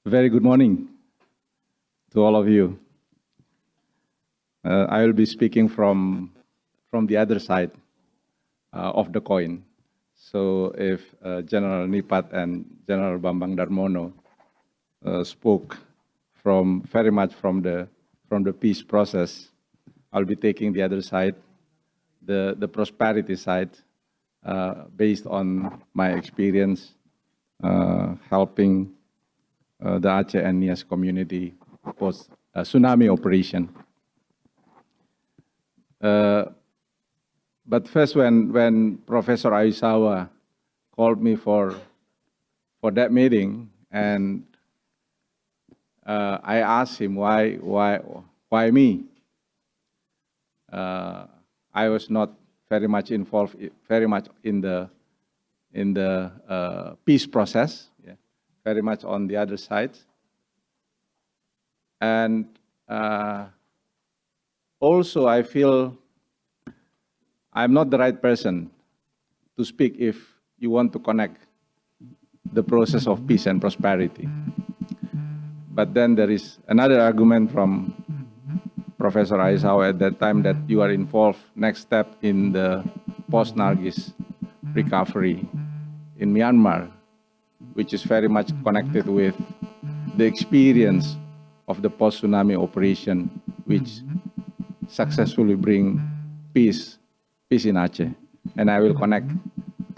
Very good morning to all of you. I will be speaking from the other side of the coin. So if General Nipat and General Bambang Darmono spoke very much from the peace process, I'll be taking the other side, the prosperity side, based on my experience helping the Aceh and Nias community post tsunami operation. But first, when Professor Aisawa called me for that meeting, and I asked him why me. I was not very much involved, in the peace process. Yeah, very much on the other side. And also, I feel I'm not the right person to speak if you want to connect the process of peace and prosperity. But then there is another argument from Professor Aisawa at that time that you are involved next step in the post-Nargis recovery in Myanmar, which is very much connected with the experience of the post-tsunami operation, which successfully bring peace in Aceh. And I will connect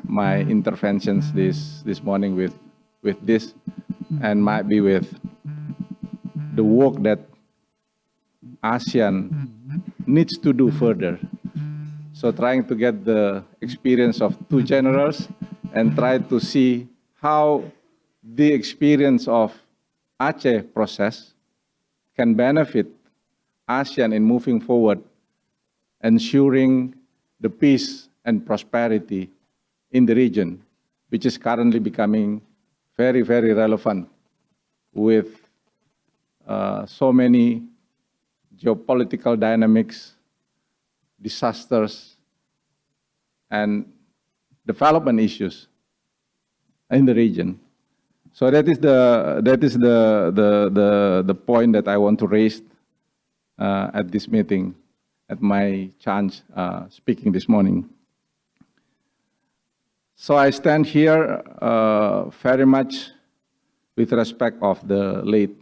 my interventions this morning with this, and might be with the work that ASEAN needs to do further. So trying to get the experience of two generals and try to see how the experience of Aceh process can benefit ASEAN in moving forward, ensuring the peace and prosperity in the region, which is currently becoming very, very relevant with so many geopolitical dynamics, disasters, and development issues in the region. So that is the point that I want to raise at this meeting, at my chance speaking this morning. So I stand here very much with respect of the late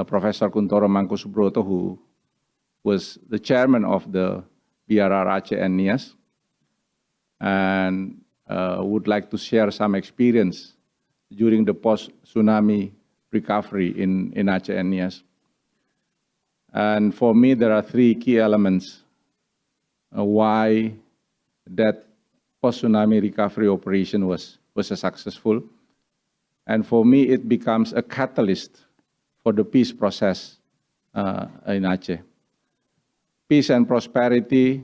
Professor Kuntoro Mangkusubroto, who was the chairman of the BRR Aceh and Nias, and would like to share some experience during the post-tsunami recovery in Aceh and Nias. And for me, there are three key elements why that post-tsunami recovery operation was successful. And for me, it becomes a catalyst for the peace process in Aceh. Peace and prosperity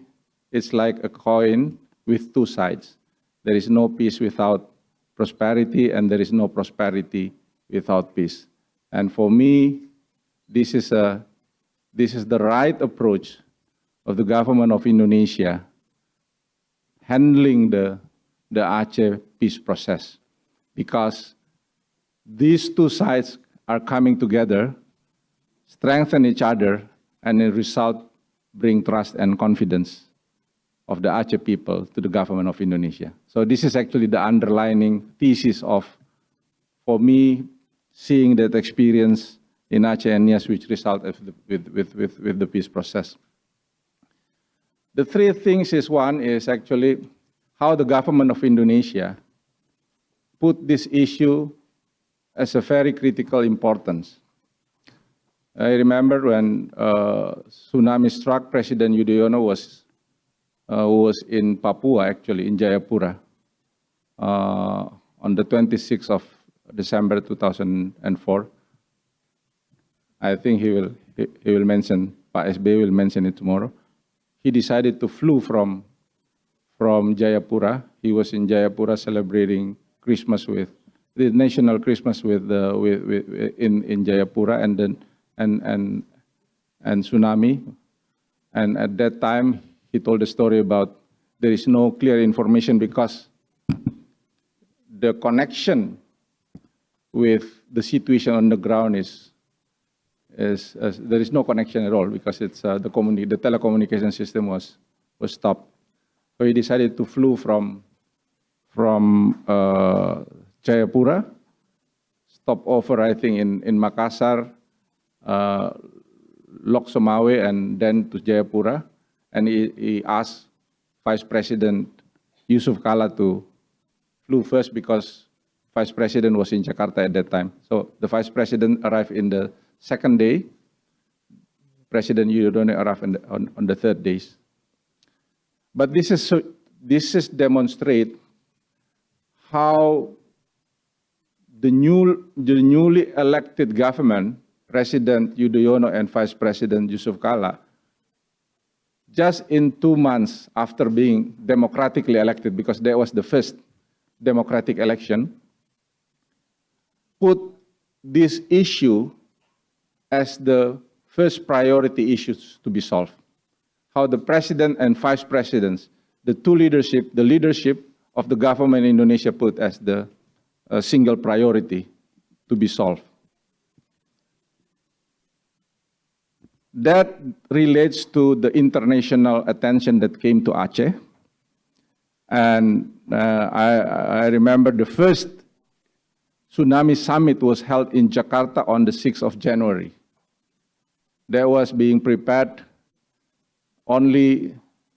is like a coin with two sides. There is no peace without prosperity, and there is no prosperity without peace. And for me, this is the right approach of the government of Indonesia handling the Aceh peace process, because these two sides are coming together, strengthen each other, and in result bring trust and confidence of the Aceh people to the government of Indonesia. So this is actually the underlining thesis of, for me, seeing that experience in Aceh and Nias, which result with the peace process. The three things is, one is actually how the government of Indonesia put this issue as a very critical importance. I remember when tsunami struck, President Yudhoyono was in Papua, actually in Jayapura, on the 26th of December 2004. I think he will mention, Pak SB will mention it tomorrow. He decided to flew from Jayapura. He was in Jayapura celebrating Christmas with the national Christmas in Jayapura, and then and tsunami. And at that time, he told a story about there is no clear information because the connection with the situation on the ground there is no connection at all because it's the telecommunication system was stopped. So he decided to flew from Jayapura, stop over I think in Makassar, Lok Sumawe, and then to Jayapura, and he asked Vice President Yusuf Kala to flew first because Vice President was in Jakarta at that time. So the Vice President arrived in the second day. President Yudhoyono arrived on the third days. But this is demonstrate how the newly elected government, President Yudhoyono and Vice President Yusuf Kala, just in 2 months after being democratically elected, because that was the first democratic election, put this issue as the first priority issues to be solved. How the president and vice presidents, the leadership of the government in Indonesia put as the single priority to be solved. That relates to the international attention that came to Aceh. And I remember the first tsunami summit was held in Jakarta on the 6th of January. That was being prepared only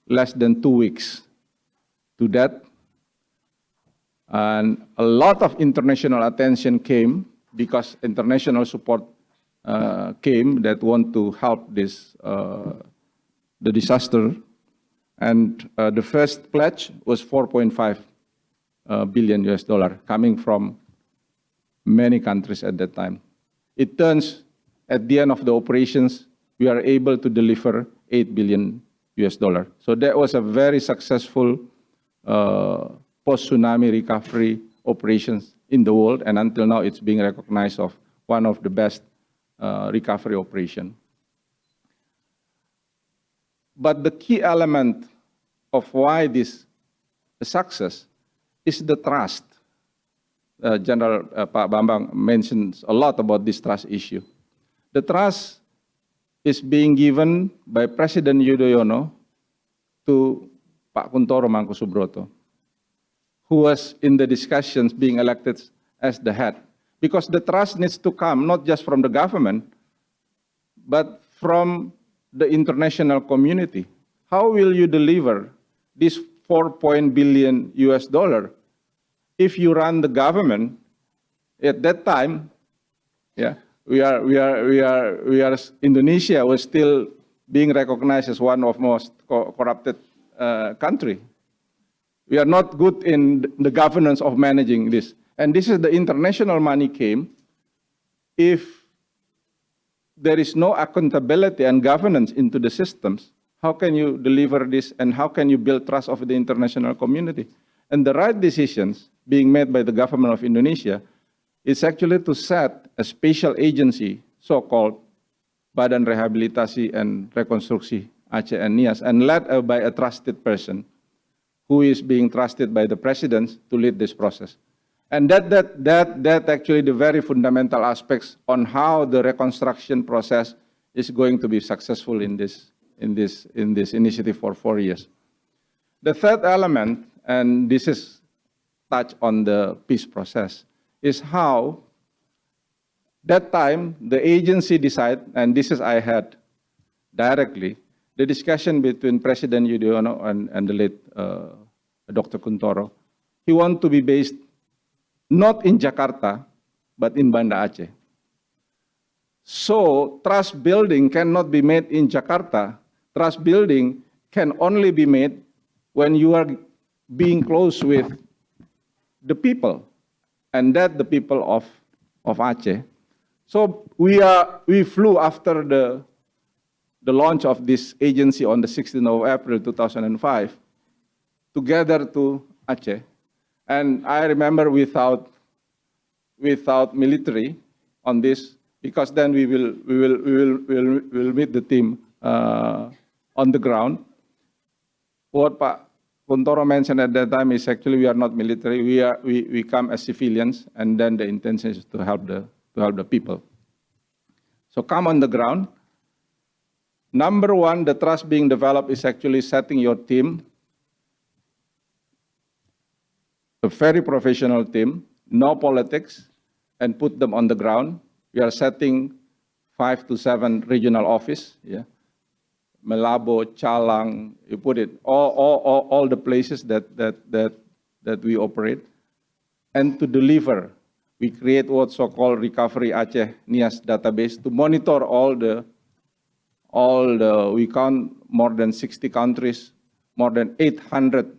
less than 2 weeks to that. And a lot of international attention came because international support came that want to help this the disaster. And the first pledge was $4.5 billion coming from many countries at that time. It turns at the end of the operations, we are able to deliver $8 billion. So that was a very successful post-tsunami recovery operations in the world, and until now it's being recognized as one of the best recovery operation. But the key element of why this is a success is the trust. General Pak Bambang mentions a lot about this trust issue. The trust is being given by President Yudhoyono to Pak Kuntoro Mangkusubroto, who was in the discussions being elected as the head. Because the trust needs to come not just from the government, but from the international community. How will you deliver this $4 billion if you run the government? At that time, yeah, Indonesia was still being recognized as one of most corrupted country. We are not good in the governance of managing this. And this is the international money came. If there is no accountability and governance into the systems, how can you deliver this and how can you build trust of the international community? And the right decisions being made by the government of Indonesia is actually to set a special agency, so-called Badan Rehabilitasi and Rekonstruksi Aceh and Nias, and led by a trusted person who is being trusted by the president to lead this process. And that actually the very fundamental aspects on how the reconstruction process is going to be successful in this initiative for 4 years. The third element, and this is touch on the peace process, is how that time the agency decide, and this is I had directly, the discussion between President Yudhoyono and the late Dr. Kuntoro. He want to be based not in Jakarta, but in Banda Aceh. So trust building cannot be made in Jakarta. Trust building can only be made when you are being close with the people, and that the people of Aceh. So we flew after the launch of this agency on the 16th of April 2005 together to Aceh. And I remember without military on this, because then we will meet the team on the ground. What Pak Kuntoro mentioned at that time is actually we are not military. We come as civilians, and then the intention is to help the people. So come on the ground. Number one, the trust being developed is actually setting your team, a very professional team, no politics, and put them on the ground. We are setting 5 to 7 regional office, yeah. Malabo, Chalang, you put it, all the places that we operate. And to deliver, we create what's so-called Recovery Aceh NIAS database to monitor all the, we count more than 60 countries, more than 800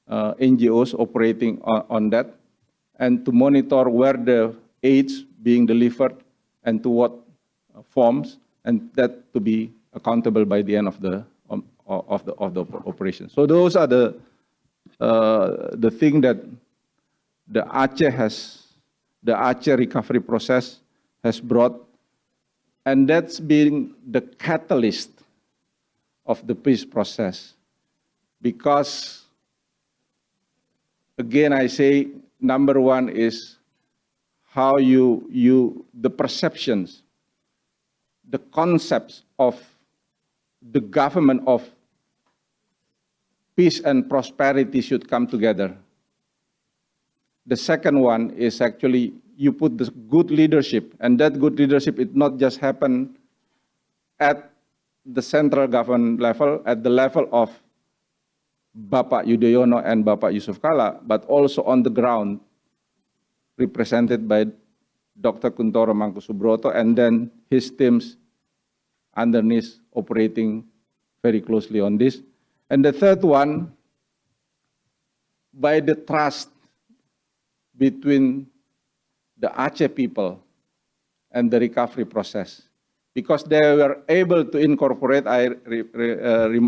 NGOs operating on that, and to monitor where the aids being delivered and to what forms, and that to be accountable by the end of the operation. So those are the thing that the Aceh recovery process has brought, and that's been the catalyst of the peace process. Because, again, I say, number one is how the perceptions, the concepts of the government of peace and prosperity should come together. The second one is actually you put the good leadership, and that good leadership, it not just happen at the central government level, at the level of Bapak Yudhoyono and Bapak Yusuf Kala, but also on the ground, represented by Dr. Kuntoro Mangkusubroto, and then his teams underneath operating very closely on this. And the third one, by the trust between the Aceh people and the recovery process. Because they were able to incorporate,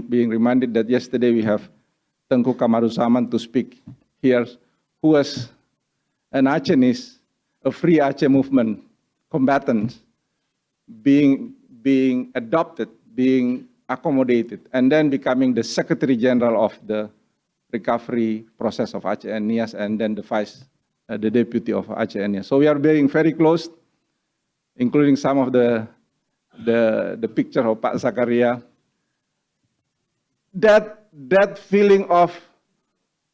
being reminded that yesterday we have Tengku Kamaruzaman to speak here, who was an Acehnese, a free Aceh movement combatant, being adopted, being accommodated, and then becoming the Secretary General of the recovery process of Aceh and NIAS, and then the deputy of Aceh and NIAS. So we are being very close, including some of the picture of Pak Zakaria. That feeling of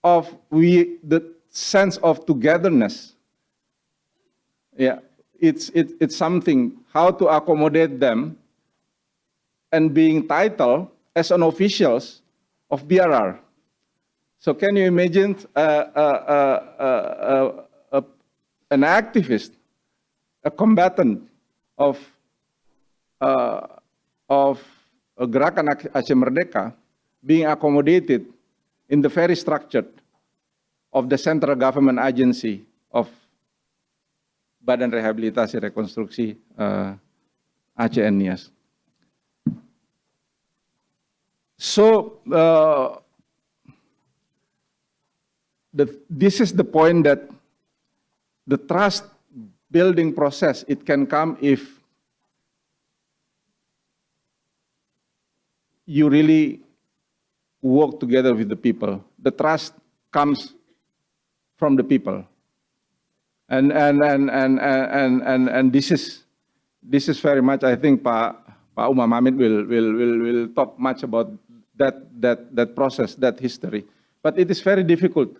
the sense of togetherness, yeah, it's something, how to accommodate them and being titled as an officials of BRR. So can you imagine an activist, a combatant of Gerakan Aceh Merdeka being accommodated in the very structure of the central government agency of Badan Rehabilitasi Rekonstruksi Aceh and NIAS. So this is the point that the trust building process, it can come if you really work together with the people. The trust comes from the people, and this is very much, I think Pak Umar Mamit will talk much about that process, that history. But it is very difficult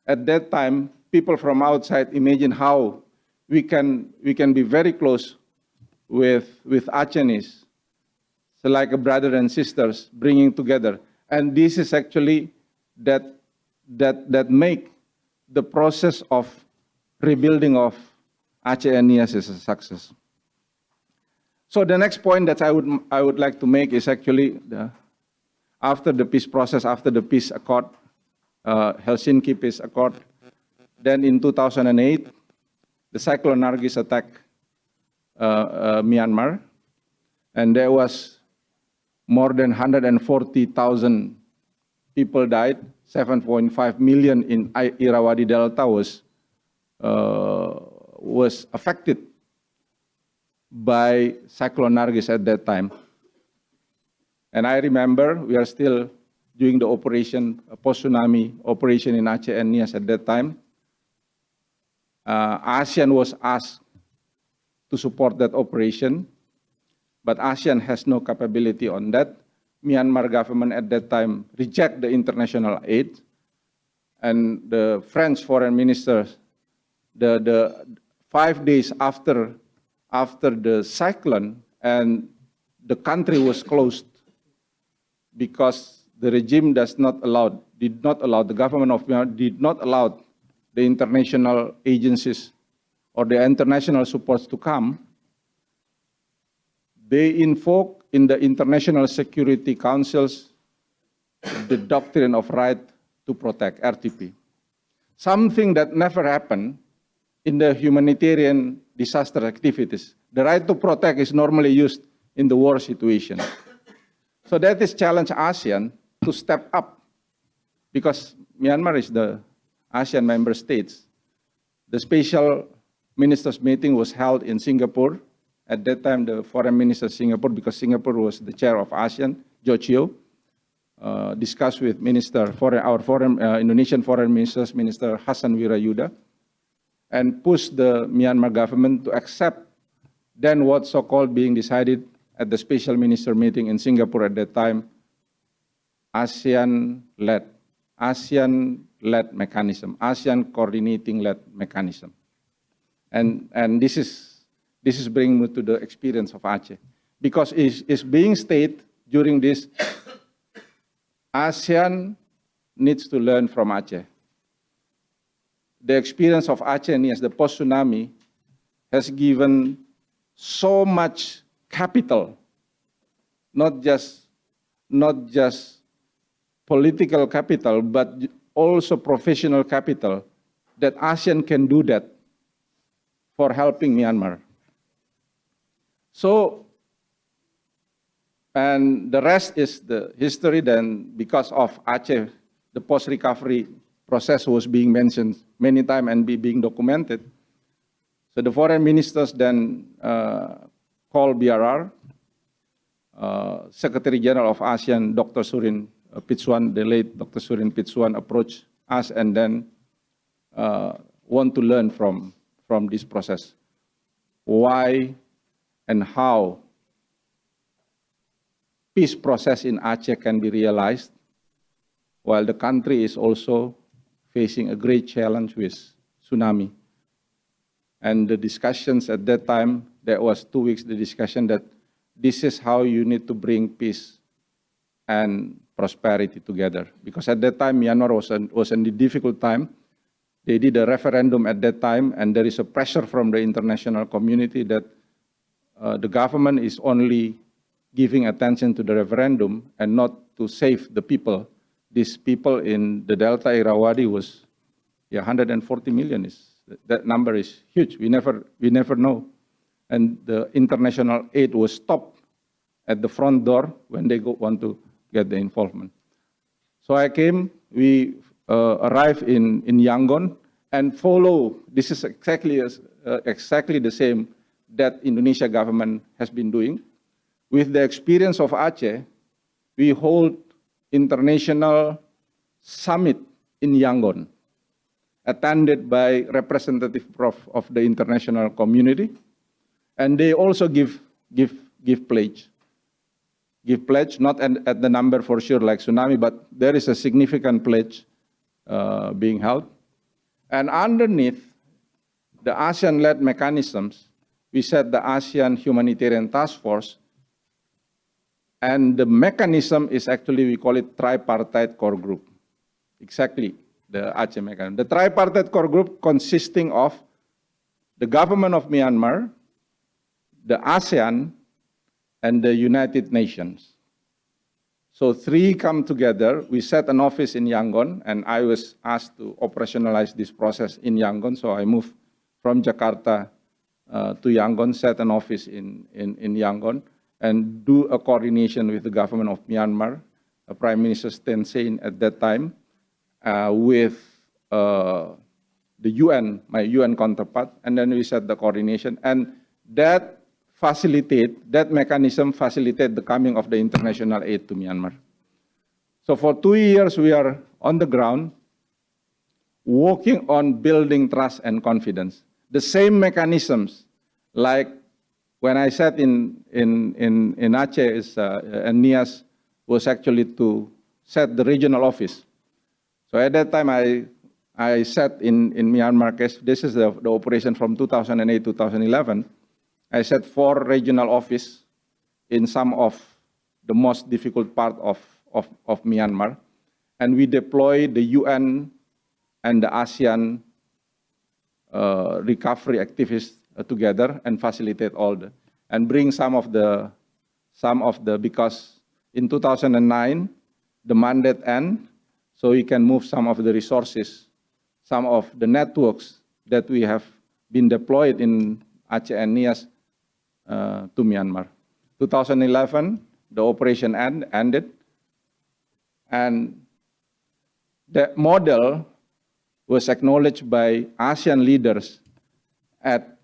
at that time. People from outside imagine how we can be very close with Acehnese, so like a brother and sisters bringing together, and this is actually that make the process of rebuilding of Aceh and NIAS is a success. So the next point that I would like to make is actually after the peace process, after the peace accord, Helsinki Peace Accord, then in 2008, the Cyclone Nargis attacked Myanmar, and there was more than 140,000 people died. 7.5 million in Irrawaddy Delta was affected by Cyclone Nargis at that time. And I remember we are still during the operation, post-tsunami operation in Aceh and Nias at that time. ASEAN was asked to support that operation, but ASEAN has no capability on that. Myanmar government at that time reject the international aid, and the French foreign minister, the 5 days after the cyclone, and the country was closed because the regime did not allow, the government of Myanmar did not allow the international agencies or the international supports to come. They invoke in the International Security Councils the doctrine of right to protect, RTP. Something that never happened in the humanitarian disaster activities. The right to protect is normally used in the war situation. So that is challenge ASEAN to step up, because Myanmar is the ASEAN member states. The special ministers meeting was held in Singapore. At that time, the foreign minister of Singapore, because Singapore was the chair of ASEAN, Jochio, discussed with Indonesian foreign ministers, Minister Hassan Wirayuda, and pushed the Myanmar government to accept then what so-called being decided at the special minister meeting in Singapore at that time, ASEAN-led mechanism, ASEAN coordinating-led mechanism. And this is bringing me to the experience of Aceh. Because it's being stated during this, ASEAN needs to learn from Aceh. The experience of Aceh as the post-tsunami has given so much capital, not just political capital, but also professional capital, that ASEAN can do that for helping Myanmar. So, and the rest is the history. Then, because of Aceh, the post-recovery process was being mentioned many times and being documented. So the foreign ministers then called BRR, Secretary General of ASEAN, Dr. Surin Pitsuwan, the late Dr. Surin Pitsuwan, approached us and then want to learn from this process. Why and how peace process in Aceh can be realized while the country is also facing a great challenge with tsunami. And the discussions at that time, there was 2 weeks, the discussion that this is how you need to bring peace and prosperity together. Because at that time, Myanmar was in a difficult time. They did a referendum at that time, and there is a pressure from the international community that the government is only giving attention to the referendum and not to save the people. These people in the Delta Irrawaddy was 140 million. That number is huge. We never know. And the international aid was stopped at the front door when they want to get the involvement. So I came, we arrived in Yangon and follow, this is exactly the same that Indonesia government has been doing. With the experience of Aceh, we hold international summit in Yangon, attended by representative of the international community, and they also give pledge. Give pledge, not at the number for sure like tsunami, but there is a significant pledge being held. And underneath the ASEAN-led mechanisms, we set the ASEAN Humanitarian Task Force, and the mechanism is actually, we call it tripartite core group. Exactly, the Aceh mechanism. The tripartite core group consisting of the government of Myanmar, the ASEAN, and the United Nations. So 3 come together. We set an office in Yangon, and I was asked to operationalize this process in Yangon. So I moved from Jakarta to Yangon, set an office in Yangon, and do a coordination with the government of Myanmar, Prime Minister Thein Sein at that time, with the UN, my UN counterpart, and then we set the coordination, and that mechanism facilitate the coming of the international aid to Myanmar. So for 2 years, we are on the ground, working on building trust and confidence. The same mechanisms, like when I sat in Aceh, and NIAS was actually to set the regional office. So at that time, I sat in Myanmar. This is the operation from 2008, 2011. I set 4 regional offices in some of the most difficult part of Myanmar. And we deployed the UN and the ASEAN recovery activists together and facilitate all the, and bring some of the, because in 2009, the mandate end, so we can move some of the resources, some of the networks that we have been deployed in Aceh and NIAS to Myanmar. 2011, the operation ended, and that model was acknowledged by ASEAN leaders at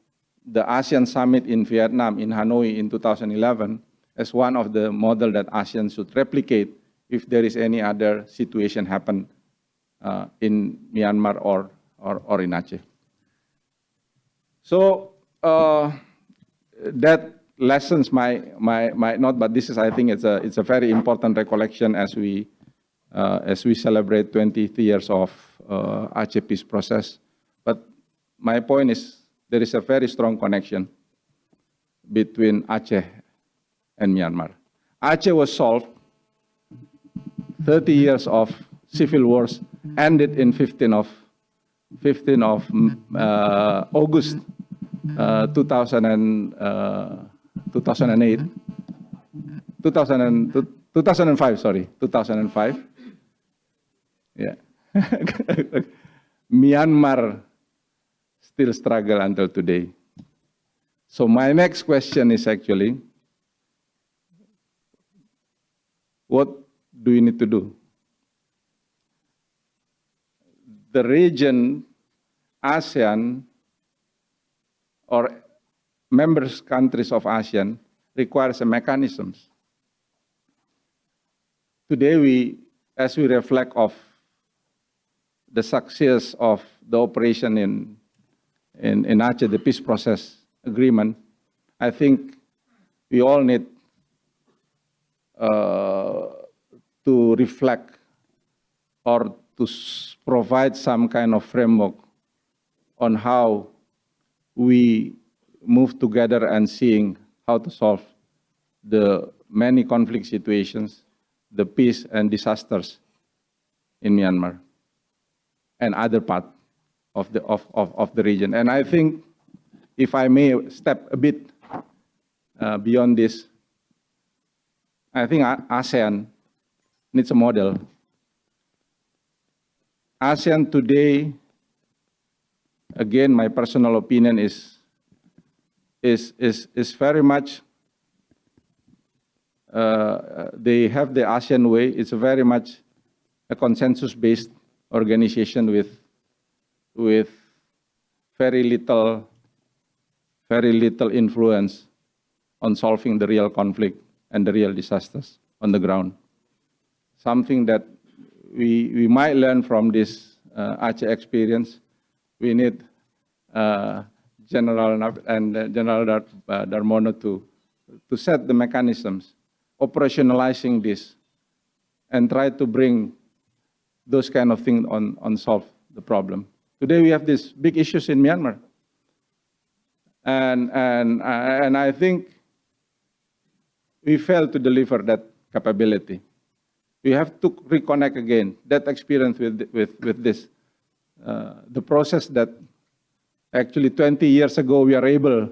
the ASEAN Summit in Vietnam, in Hanoi in 2011, as one of the model that ASEAN should replicate if there is any other situation happen in Myanmar or in Aceh. So that lessons might not, but this is, I think, it's a very important recollection as we celebrate 20 years of Aceh peace process. But my point is, there is a very strong connection between Aceh and Myanmar. Aceh was solved. 30 years of civil wars ended in 15 of August 2005. Yeah. Myanmar still struggle until today. So my next question is actually, what do we need to do? The region, ASEAN, or members countries of ASEAN requires a mechanisms. Today, as we reflect of the success of the operation in Aceh, the peace process agreement, I think we all need to reflect or to provide some kind of framework on how we move together and seeing how to solve the many conflict situations, the peace and disasters in Myanmar and other part of the region. And I think, if I may step a bit beyond this, I think ASEAN needs a model. ASEAN today, again, my personal opinion is very much, they have the ASEAN way. It's very much a consensus-based organization with very little influence on solving the real conflict and the real disasters on the ground. Something that we might learn from this Aceh experience. We need General Darmono to set the mechanisms, operationalizing this, and try to bring those kind of things on solve the problem. Today we have these big issues in Myanmar, and I think we failed to deliver that capability. We have to reconnect again that experience with this, the process that actually 20 years ago we are able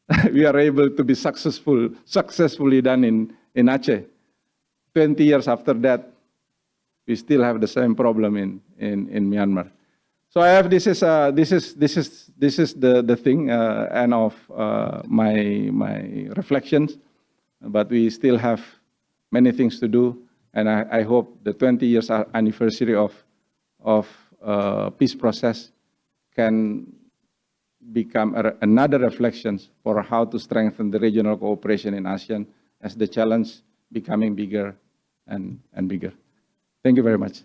to be successfully done in Aceh. 20 years after that, we still have the same problem in Myanmar. So I have this is the thing end of my reflections, but we still have many things to do, and I hope the 20 years anniversary of peace process can become another reflection for how to strengthen the regional cooperation in ASEAN as the challenge becoming bigger and bigger. Thank you very much.